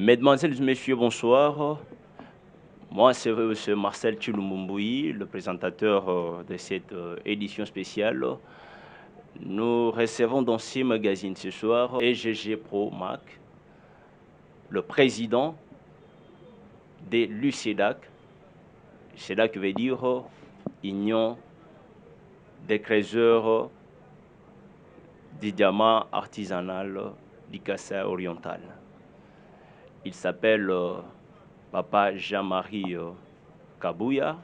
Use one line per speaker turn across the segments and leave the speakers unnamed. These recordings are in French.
Mesdemoiselles et messieurs, bonsoir. Moi, c'est Marcel Chilumumbuyi, le présentateur de cette édition spéciale. Nous recevons dans ce magazine ce soir EGG Pro Mac, le président de l'UCEDAC. CEDAC veut dire Union des créateurs du diamant artisanal du Kassai oriental. Il s'appelle Papa Jean-Marie Kabouya,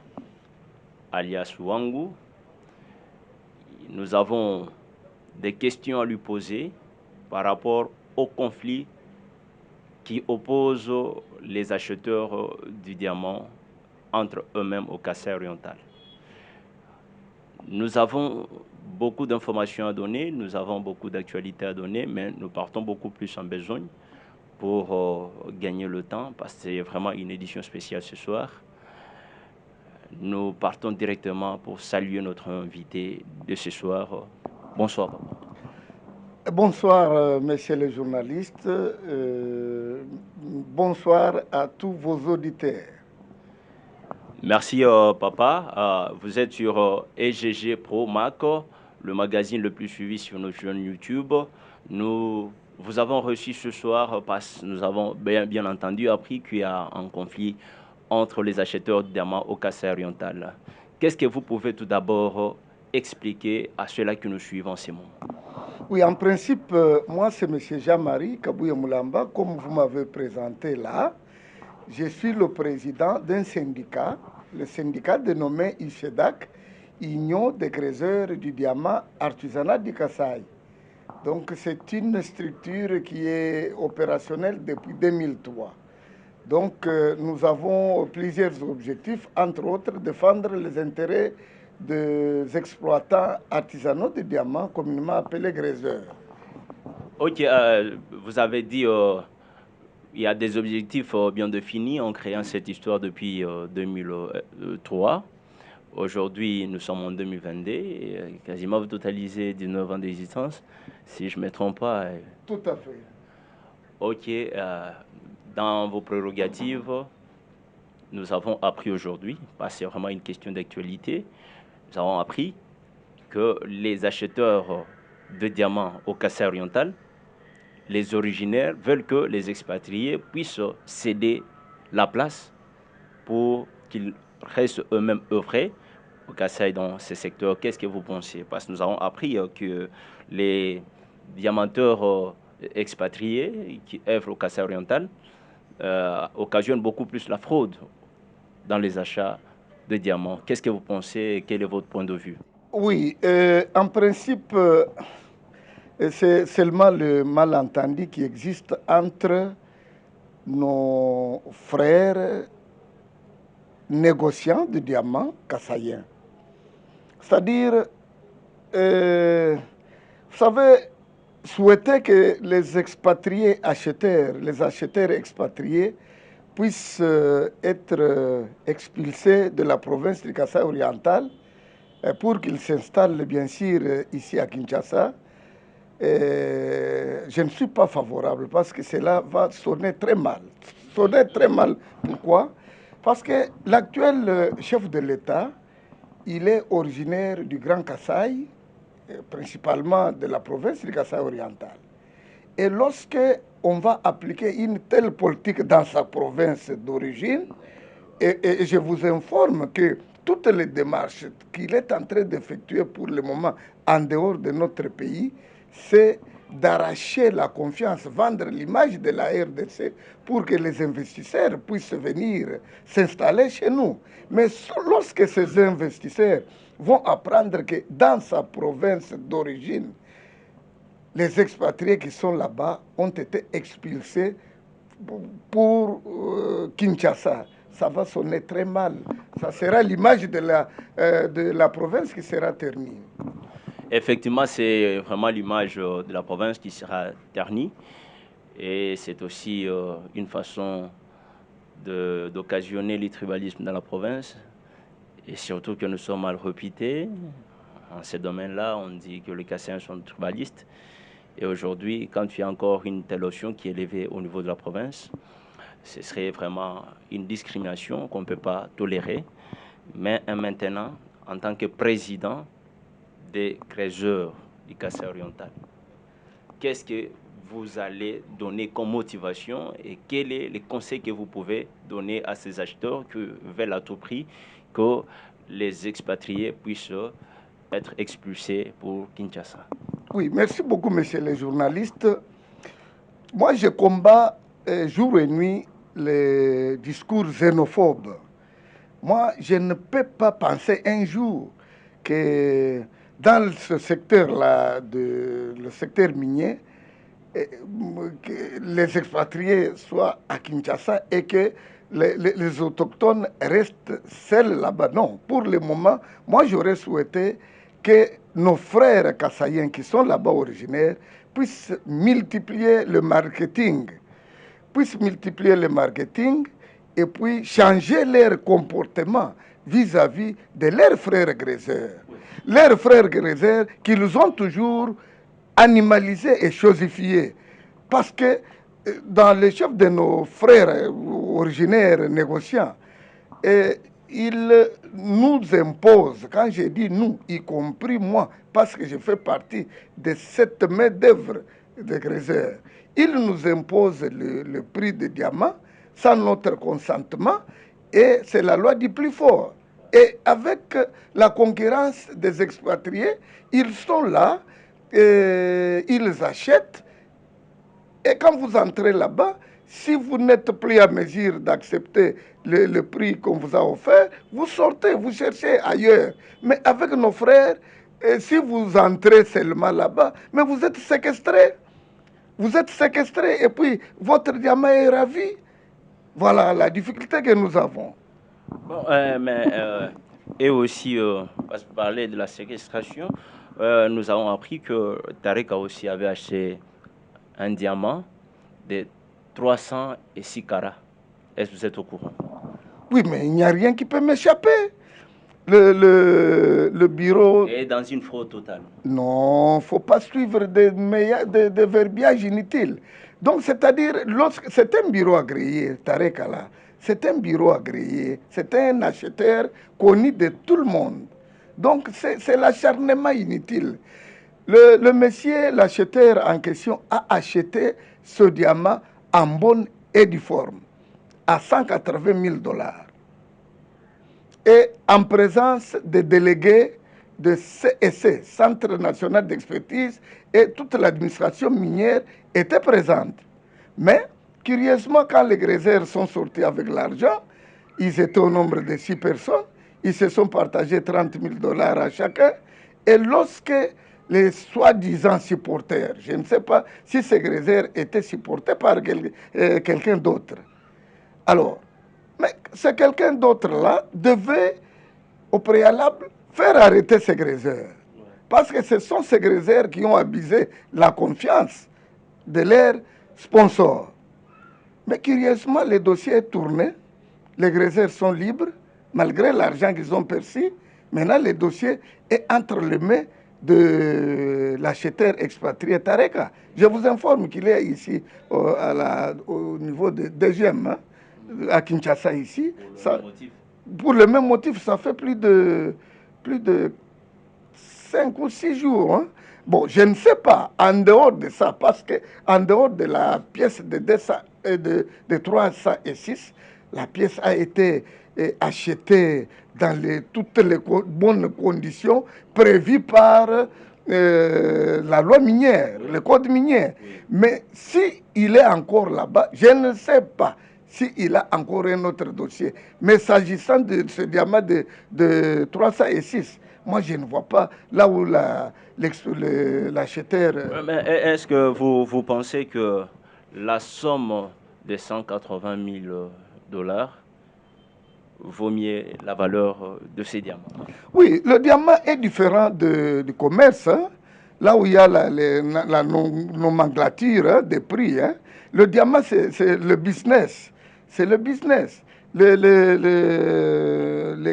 alias Wangu. Nous avons des questions à lui poser par rapport au conflit qui oppose les acheteurs du diamant entre eux-mêmes au Kassai oriental. Nous avons beaucoup d'informations à donner, nous avons beaucoup d'actualités à donner, mais nous partons beaucoup plus en besogne pour gagner le temps, parce que c'est vraiment une édition spéciale ce soir. Nous partons directement pour saluer notre invité de ce soir. Bonsoir, papa.
Bonsoir, messieurs les journalistes. Bonsoir à tous vos auditeurs.
Merci, papa. Vous êtes sur EGG Pro Mac, le magazine le plus suivi sur notre chaîne YouTube. Vous avons reçu ce soir parce que nous avons bien entendu appris qu'il y a un conflit entre les acheteurs de diamants au Kassai oriental. Qu'est-ce que vous pouvez tout d'abord expliquer à ceux-là qui nous suivent en ce moment?
Oui, en principe, moi c'est M. Jean-Marie Kabouya Moulamba, comme vous m'avez présenté là. Je suis le président d'un syndicat, le syndicat dénommé UCEDAC, Union des créateurs du diamant artisanal du Kassai. Donc c'est une structure qui est opérationnelle depuis 2003. Donc nous avons plusieurs objectifs, entre autres défendre les intérêts des exploitants artisanaux de diamants, communément appelés gréseurs.
Ok, vous avez dit il y a des objectifs bien définis en créant cette histoire depuis 2003. Aujourd'hui, nous sommes en 2022 et quasiment vous totalisez 19 ans d'existence, si je ne me trompe pas.
Tout à fait.
Ok, dans vos prérogatives, nous avons appris aujourd'hui, parce que c'est vraiment une question d'actualité, nous avons appris que les acheteurs de diamants au Kassai oriental, les originaires, veulent que les expatriés puissent céder la place pour qu'ils restent eux-mêmes œuvrés au Kassai dans ces secteurs. Qu'est-ce que vous pensez? Parce que nous avons appris que les diamanteurs expatriés qui œuvrent au Kassai oriental occasionnent beaucoup plus la fraude dans les achats de diamants. Qu'est-ce que vous pensez? Quel est votre point de vue?
Oui, en principe, c'est seulement le malentendu qui existe entre nos frères négociants de diamants kassaïens. C'est-à-dire, vous savez, souhaiter que les expatriés acheteurs, les acheteurs expatriés puissent être expulsés de la province du Kassai oriental pour qu'ils s'installent bien sûr ici à Kinshasa. Je ne suis pas favorable parce que cela va sonner très mal. Sonner très mal, pourquoi? Parce que l'actuel chef de l'État, il est originaire du Grand Kassai, principalement de la province du Kassai oriental. Et lorsque on va appliquer une telle politique dans sa province d'origine, et je vous informe que toutes les démarches qu'il est en train d'effectuer pour le moment en dehors de notre pays, c'est d'arracher la confiance, vendre l'image de la RDC pour que les investisseurs puissent venir s'installer chez nous. Mais lorsque ces investisseurs vont apprendre que dans sa province d'origine, les expatriés qui sont là-bas ont été expulsés pour Kinshasa, ça va sonner très mal. Ça sera l'image de la province qui sera ternie.
Effectivement, c'est vraiment l'image de la province qui sera ternie. Et c'est aussi une façon d'occasionner le tribalisme dans la province. Et surtout que nous sommes mal réputés. En ce domaine-là, on dit que les Kassaïens sont tribalistes. Et aujourd'hui, quand il y a encore une telle notion qui est élevée au niveau de la province, ce serait vraiment une discrimination qu'on ne peut pas tolérer. Mais maintenant, en tant que président des graisseurs du Kassai oriental, qu'est-ce que vous allez donner comme motivation et quel est le conseil que vous pouvez donner à ces acheteurs qui veulent à tout prix que les expatriés puissent être expulsés pour Kinshasa?
Oui, merci beaucoup, messieurs les journalistes. Moi, je combats jour et nuit les discours xénophobes. Moi, je ne peux pas penser un jour que dans ce secteur-là, le secteur minier, que les expatriés soient à Kinshasa et que les autochtones restent seuls là-bas. Non, pour le moment, moi j'aurais souhaité que nos frères kassaïens qui sont là-bas originaires puissent multiplier le marketing, et puis changer leur comportement vis-à-vis de leurs frères graisseurs. Leurs frères graisseurs qu'ils ont toujours animalisés et chosifiés. Parce que dans les chefs de nos frères originaires négociants, ils nous imposent, quand je dis nous, y compris moi, parce que je fais partie de cette main-d'œuvre de graisseurs, ils nous imposent le prix des diamants sans notre consentement et c'est la loi du plus fort. Et avec la concurrence des expatriés, ils sont là, ils achètent et quand vous entrez là-bas, si vous n'êtes plus à mesure d'accepter le prix qu'on vous a offert, vous sortez, vous cherchez ailleurs. Mais avec nos frères, si vous entrez seulement là-bas, mais vous êtes séquestrés. Vous êtes séquestrés et puis votre diamant est ravi. Voilà la difficulté que nous avons.
Bon, et aussi, parce que parler de la séquestration, nous avons appris que Tarek a aussi avait acheté un diamant de 306 carats. Est-ce que vous êtes au courant?
Oui, mais il n'y a rien qui peut m'échapper. Le bureau...
Et dans une fraude totale.
Non, il ne faut pas suivre des verbiages inutiles. Donc, c'est-à-dire, c'est un bureau agréé, Tarek Allah. C'est un bureau agréé. C'est un acheteur connu de tout le monde. Donc, c'est l'acharnement inutile. Le monsieur, l'acheteur en question, a acheté ce diamant en bonne et due forme à 180 000 $. Et en présence des délégués de CEC, Centre national d'expertise, et toute l'administration minière était présente. Mais, curieusement, quand les graisseurs sont sortis avec l'argent, ils étaient au nombre de 6 personnes, ils se sont partagés 30 000 $ à chacun, et lorsque les soi-disant supporters, je ne sais pas si ces graisseurs étaient supportés par quelqu'un d'autre. Alors, mais ce quelqu'un d'autre-là devait, au préalable, faire arrêter ces graisseurs. Parce que ce sont ces graisseurs qui ont abusé la confiance de leurs sponsors. Mais curieusement, le dossier est tourné, les graisseurs sont libres, malgré l'argent qu'ils ont perçu. Maintenant, le dossier est entre les mains de l'acheteur expatrié Tareka. Je vous informe qu'il est ici au niveau de DGM, hein, à Kinshasa ici. Pour le même motif, ça fait plus de 5 ou 6 jours. Hein. Bon, je ne sais pas, en dehors de ça, parce que en dehors de la pièce de 306, la pièce a été achetée dans toutes les bonnes conditions prévues par la loi minière, le code minier. Mais s'il est encore là-bas, je ne sais pas s'il a encore un autre dossier. Mais s'agissant de ce diamant de 306, moi, je ne vois pas là où l'acheteur...
Est-ce que vous pensez que la somme de 180 000 $ vaut mieux la valeur de ces diamants?
Oui, le diamant est différent du commerce. Hein, là où il y a la nomenclature hein, des prix. Hein. Le diamant, c'est le business. C'est le business. Les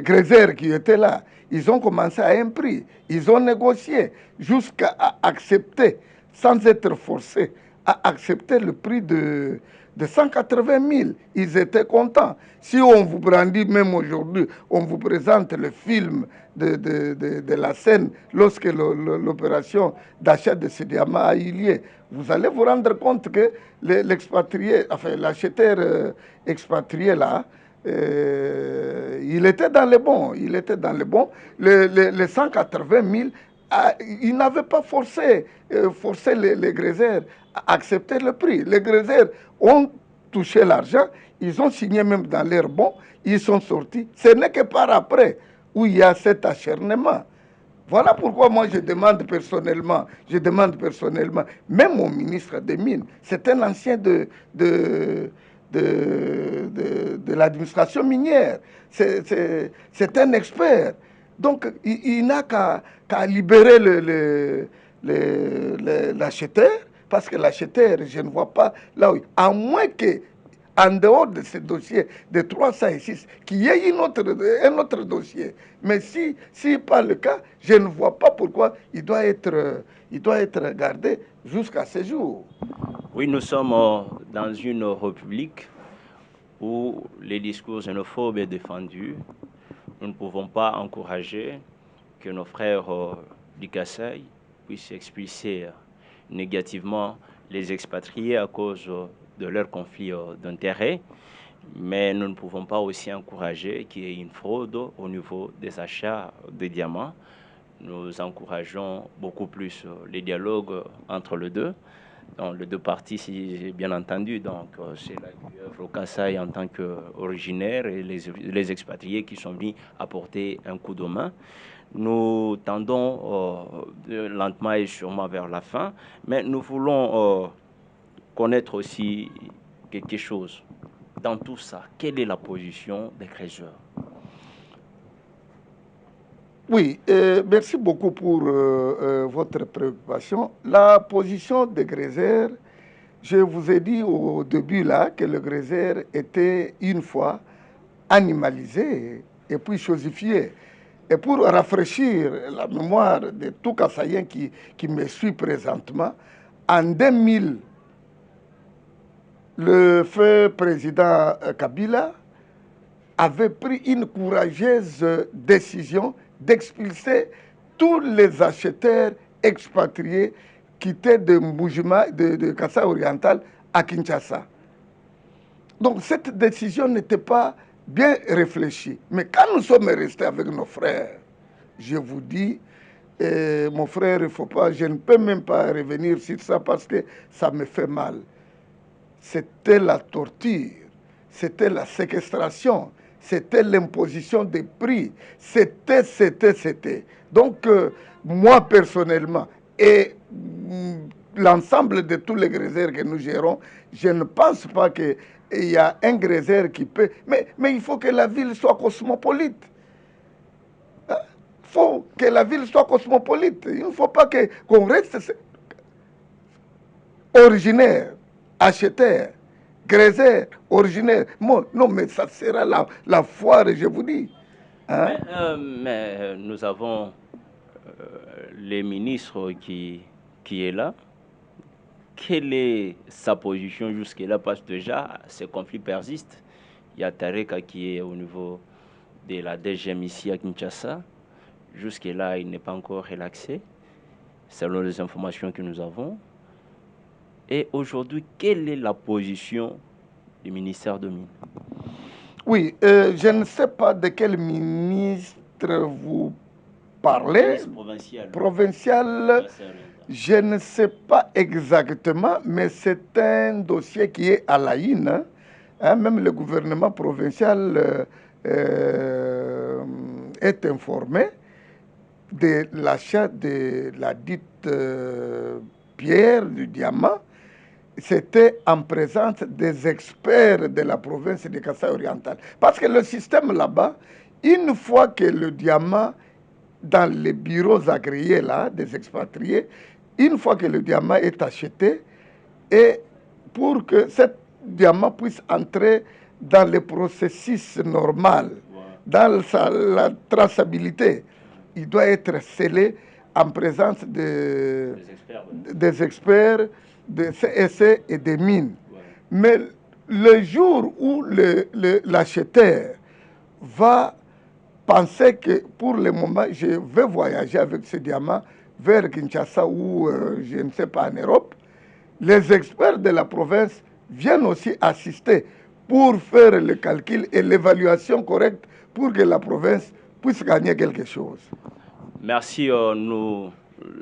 graisseurs qui étaient là, ils ont commencé à un prix. Ils ont négocié jusqu'à accepter, sans être forcés, à accepter le prix de de 180 000. Ils étaient contents. Si on vous brandit, même aujourd'hui, on vous présente le film de la scène lorsque l'opération d'achat de ce diamant a eu lieu, vous allez vous rendre compte que l'expatrié, enfin l'acheteur expatrié là, il était dans le bon. Il était dans le bon. Les 180 000, il n'avait pas forcé les gréseurs à accepter le prix. Les gréseurs ont touché l'argent, ils ont signé même dans leur bon, ils sont sortis. Ce n'est que par après où il y a cet acharnement. Voilà pourquoi moi je demande personnellement, même au ministre des Mines, c'est un ancien de l'administration minière, c'est un expert. Donc il n'a qu'à libérer l'acheteur, parce que l'acheteur, je ne vois pas là où, à moins que, en dehors de ce dossier de 306, qu'il y ait un autre dossier. Mais si pas le cas, je ne vois pas pourquoi il doit être gardé jusqu'à ce jour.
Oui, nous sommes dans une république où les discours xénophobes sont défendus. Nous ne pouvons pas encourager que nos frères du Kasaï puissent expulser négativement les expatriés à cause de leur conflit d'intérêts, mais nous ne pouvons pas aussi encourager qu'il y ait une fraude au niveau des achats de diamants. Nous encourageons beaucoup plus les dialogues entre les deux. Donc, les deux parties, si bien entendu, donc c'est la au Kasaï en tant qu'originaire et les expatriés qui sont venus apporter un coup de main. Nous tendons lentement et sûrement vers la fin, mais nous voulons connaître aussi quelque chose. Dans tout ça, quelle est la position des gréseurs?
Oui, merci beaucoup pour votre préoccupation. La position des gréseurs, je vous ai dit au début là que le gréseur était une fois animalisé et puis chosifié. Et pour rafraîchir la mémoire de tout Kassaïen qui me suit présentement, en 2000, le feu président Kabila avait pris une courageuse décision d'expulser tous les acheteurs expatriés qui étaient de Mboujima, de Kasaï oriental à Kinshasa. Donc cette décision n'était pas bien réfléchie. Mais quand nous sommes restés avec nos frères, je vous dis, mon frère, je ne peux même pas revenir sur ça parce que ça me fait mal. C'était la torture, c'était la séquestration, c'était l'imposition des prix, c'était. Donc, moi personnellement, et l'ensemble de tous les gréseurs que nous gérons, je ne pense pas qu'il y a un gréseur qui peut... Mais il faut que la ville soit cosmopolite. Il faut que la ville soit cosmopolite. Il ne faut pas qu'on reste originaire, acheteur, gréseur, originaire. Non, mais ça sera la foire, je vous dis.
Hein? Mais nous avons les ministres qui est là. Quelle est sa position jusque-là? Parce que déjà, ces conflits persistent. Il y a Tareka qui est au niveau de la DGM ici à Kinshasa. Jusque-là, il n'est pas encore relaxé, selon les informations que nous avons. Et aujourd'hui, quelle est la position du ministère de Mines?
Oui, je ne sais pas de quel ministre vous parlez. Provincial. Je ne sais pas exactement, mais c'est un dossier qui est à la une. Hein, même le gouvernement provincial est informé de l'achat de la dite pierre du diamant. C'était en présence des experts de la province de Kasaï oriental. Parce que le système là-bas, une fois que le diamant, dans les bureaux agréés là, des expatriés, une fois que le diamant est acheté, et pour que ce diamant puisse entrer dans le processus normal, dans la traçabilité, il doit être scellé en présence des experts, des CSE et des mines. Ouais. Mais le jour où l'acheteur va penser que pour le moment, je vais voyager avec ce diamant vers Kinshasa ou je ne sais pas en Europe, les experts de la province viennent aussi assister pour faire le calcul et l'évaluation correcte pour que la province puisse gagner quelque chose.
Merci, nous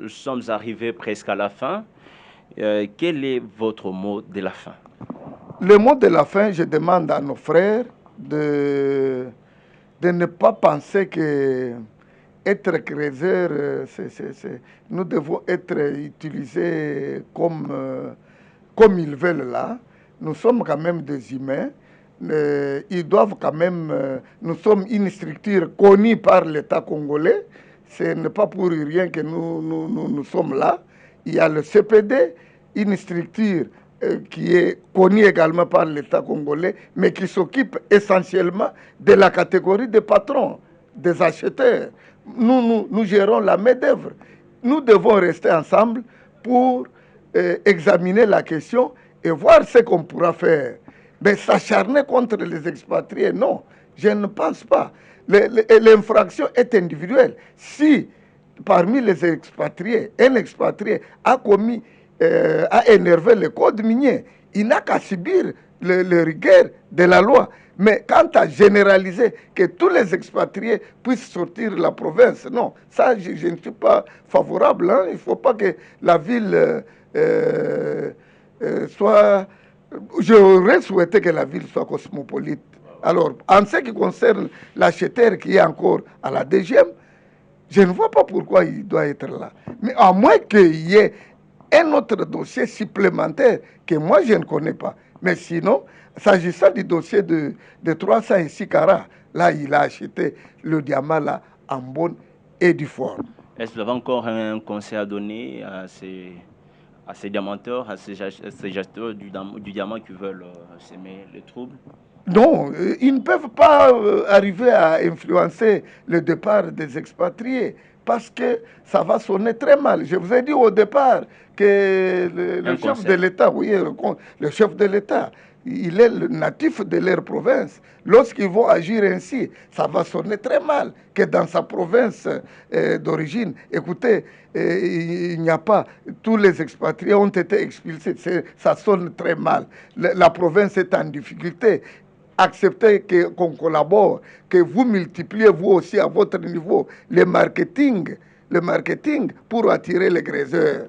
sommes arrivés presque à la fin. Quel est votre mot de la fin?
Le mot de la fin, je demande à nos frères de ne pas penser que être créateur, nous devons être utilisés comme ils veulent là. Nous sommes quand même des humains. Ils doivent quand même... nous sommes une structure connue par l'État congolais. Ce n'est pas pour rien que nous sommes là. Il y a le CPD, une structure qui est connue également par l'État congolais, mais qui s'occupe essentiellement de la catégorie des patrons, des acheteurs. Nous gérons la main-d'œuvre. Nous devons rester ensemble pour examiner la question et voir ce qu'on pourra faire. Mais s'acharner contre les expatriés, non, je ne pense pas. L'infraction est individuelle. Si parmi les expatriés, un expatrié a commis, a énervé le code minier, il n'a qu'à subir le rigueur de la loi. Mais quant à généraliser que tous les expatriés puissent sortir de la province, non, ça je ne suis pas favorable. Hein. Il ne faut pas que la ville soit... J'aurais souhaité que la ville soit cosmopolite. Alors, en ce qui concerne l'acheteur qui est encore à la deuxième, je ne vois pas pourquoi il doit être là. Mais à moins qu'il y ait un autre dossier supplémentaire que moi je ne connais pas. Mais sinon, s'agissant du dossier de 306 carats, là il a acheté le diamant là en bonne et due forme.
Est-ce que vous avez encore un conseil à donner à ces diamanteurs, à ces gesteurs du diamant qui veulent s'aimer les troubles?
Non, ils ne peuvent pas arriver à influencer le départ des expatriés parce que ça va sonner très mal. Je vous ai dit au départ que le chef de l'État, oui, le chef de l'État, il est le natif de leur province. Lorsqu'ils vont agir ainsi, ça va sonner très mal que dans sa province d'origine, écoutez, il n'y a pas, tous les expatriés ont été expulsés. Ça sonne très mal. La province est en difficulté. Acceptez qu'on collabore, que vous multipliez vous aussi à votre niveau le marketing pour attirer les graisseurs.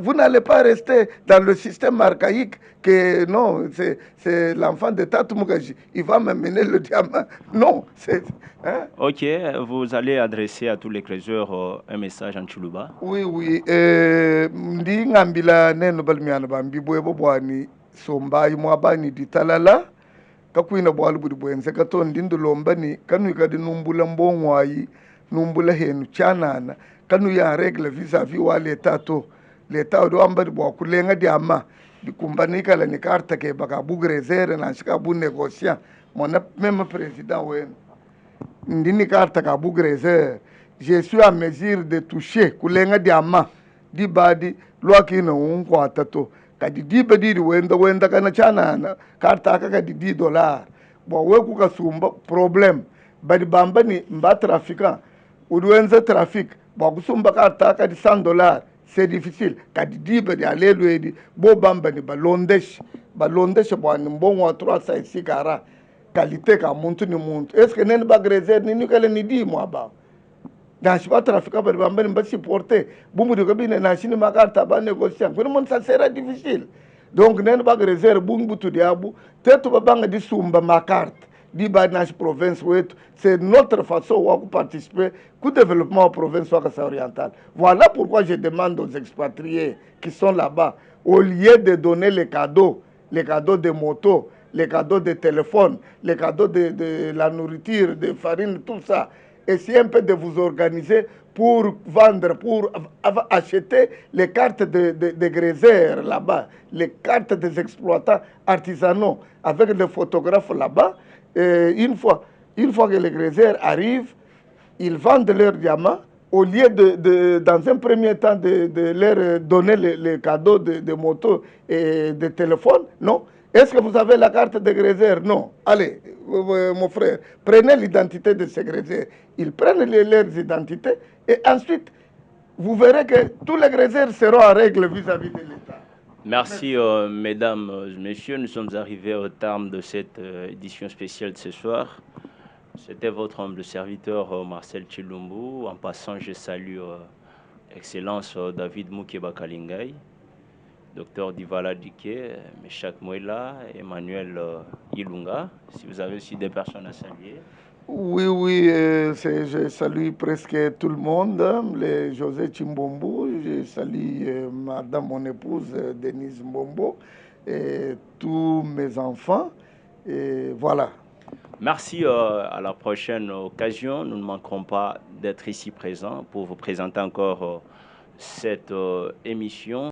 Vous n'allez pas rester dans le système archaïque que non, c'est l'enfant de Tatu Mugaji, il va m'amener le diamant. Non,
hein? Ok, vous allez adresser à tous les graisseurs un message en Chuluba.
Oui, oui. Ndi ngambila neno balmiana bambi boyebo bwani somba imwabani ditalala. Kakwina bwalu budi bwenze kato ndindu lombani kanu ikadi numbula mbongwayi numbula henu chanana kanu ya regle vis-à-vis wa l'État l'État do ambadi bwa kulenga diama bikumbanika la nikarta ke baka bugrezere na shika bu négociant mon même président wen ndini karta ka bugrezere je suis à mesure de toucher kulenga diama di badi lwaki na unkwata to kadi dibe didi wenda kana chana karta aka kadi $10 bo we ku kasumba problem badi bamba ni mba trafiquant udwenza trafic bo kusumba karta aka di $100 c'est difficile kadi dibe di alelu edi bo bamba ni balondesh bo ni mbongo 306 kara qualité ka muntu ni muntu est ce que nene bagrezer ni kale ni di mo aba dans ce trafic badi bamba ni mba supporter bumu de kabine na chini makarta ba négociant ko mon ça sera difficile. Donc, nous avons réservé beaucoup de abu. Peut-être que nous avons sumba ma carte. Di Banash province, c'est notre façon de participer au développement de la province orientale. Voilà pourquoi je demande aux expatriés qui sont là-bas, au lieu de donner les cadeaux de motos, les cadeaux de téléphone, les cadeaux de la nourriture, de farine, tout ça, essayez un peu de vous organiser pour vendre, pour acheter les cartes de graisseurs là-bas, les cartes des exploitants artisanaux avec les photographes là-bas. Une fois que les graisseurs arrivent, ils vendent leurs diamants. Au lieu dans un premier temps, de leur donner les cadeaux de moto et de téléphone, non, Est-ce que vous avez la carte de grésaire? Non. Allez, mon frère, prenez l'identité de ces grésaires. Ils prennent leurs identités et ensuite, vous verrez que tous les grésaires seront en règle vis-à-vis de l'État.
Merci, mesdames, messieurs. Nous sommes arrivés au terme de cette édition spéciale de ce soir. C'était votre humble serviteur Marcel Chilumbu. En passant, je salue Excellence David Moukeba Kalingay, Docteur Divala Dike, Meshak Mouela, Emmanuel Ilunga. Si vous avez aussi des personnes à saluer.
Oui, oui, je salue presque tout le monde. Les José Chimbombo, je salue madame, mon épouse Denise Mbombo, et tous mes enfants. Et voilà.
Merci, à la prochaine occasion. Nous ne manquerons pas d'être ici présents pour vous présenter encore cette émission.